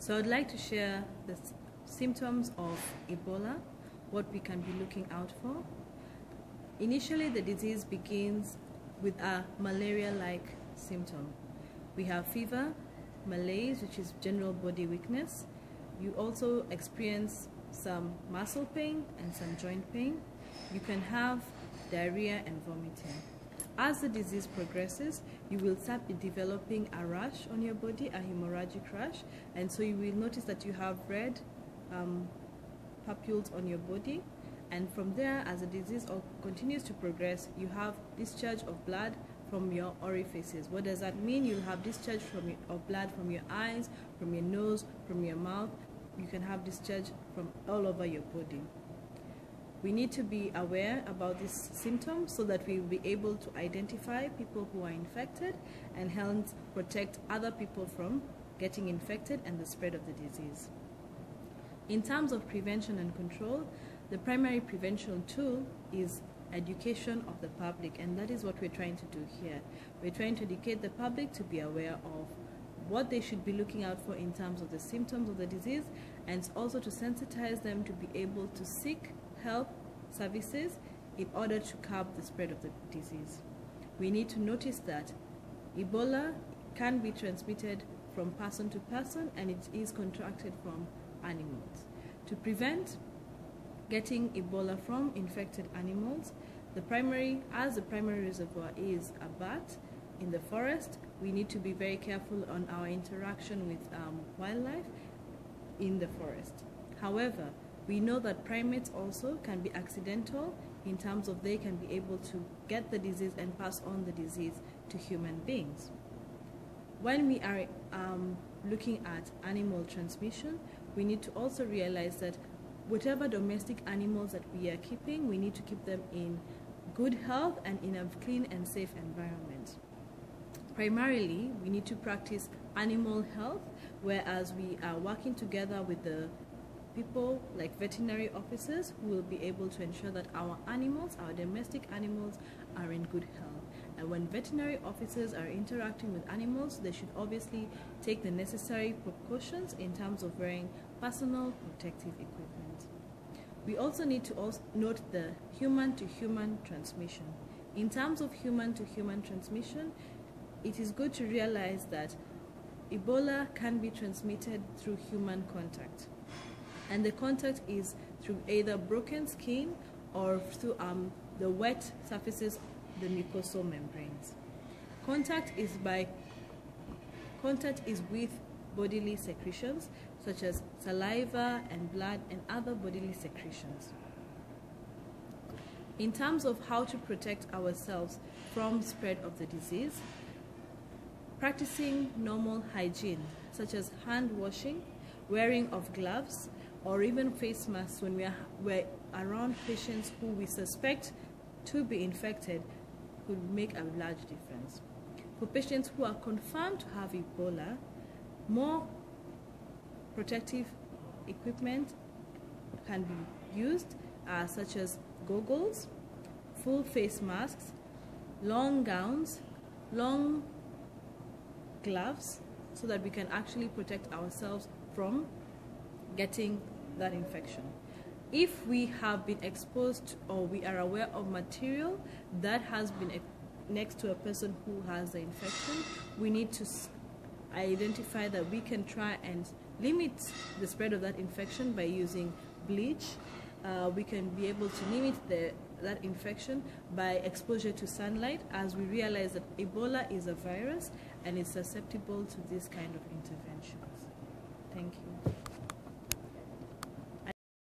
So I'd like to share the symptoms of Ebola, what we can be looking out for. Initially, the disease begins with a malaria-like symptom. We have fever, malaise, which is general body weakness. You also experience some muscle pain and some joint pain. You can have diarrhea and vomiting. As the disease progresses, you will start developing a rash on your body, a hemorrhagic rash, and so you will notice that you have red papules on your body. And from there, as the disease continues to progress, you have discharge of blood from your orifices. What does that mean? You'll have discharge of blood from your eyes, from your nose, from your mouth. You can have discharge from all over your body. We need to be aware about these symptoms so that we will be able to identify people who are infected and hence protect other people from getting infected and the spread of the disease. In terms of prevention and control, the primary prevention tool is education of the public, and that is what we're trying to do here. We're trying to educate the public to be aware of what they should be looking out for in terms of the symptoms of the disease, and also to sensitize them to be able to seek health services in order to curb the spread of the disease. We need to notice that Ebola can be transmitted from person to person, and it is contracted from animals. To prevent getting Ebola from infected animals, the primary reservoir is a bat in the forest. We need to be very careful on our interaction with wildlife in the forest. However, we know that primates also can be accidental in terms of they can be able to get the disease and pass on the disease to human beings. When we are looking at animal transmission, we need to also realize that whatever domestic animals that we are keeping, we need to keep them in good health and in a clean and safe environment. Primarily, we need to practice animal health, whereas we are working together with the people like veterinary officers who will be able to ensure that our animals, our domestic animals, are in good health. And when veterinary officers are interacting with animals, they should obviously take the necessary precautions in terms of wearing personal protective equipment. We also need to note the human-to-human transmission. In terms of human-to-human transmission, it is good to realize that Ebola can be transmitted through human contact. And the contact is through either broken skin or through the wet surfaces, the mucosal membranes. Contact is with bodily secretions such as saliva and blood and other bodily secretions. In terms of how to protect ourselves from spread of the disease, practicing normal hygiene such as hand washing, wearing of gloves, or even face masks when we're around patients who we suspect to be infected could make a large difference. For patients who are confirmed to have Ebola, more protective equipment can be used, such as goggles, full face masks, long gowns, long gloves, so that we can actually protect ourselves from getting that infection. If we have been exposed or we are aware of material that has been next to a person who has the infection, we need to identify that we can try and limit the spread of that infection by using bleach. We can be able to limit that infection by exposure to sunlight, as we realize that Ebola is a virus and is susceptible to this kind of interventions. Thank you.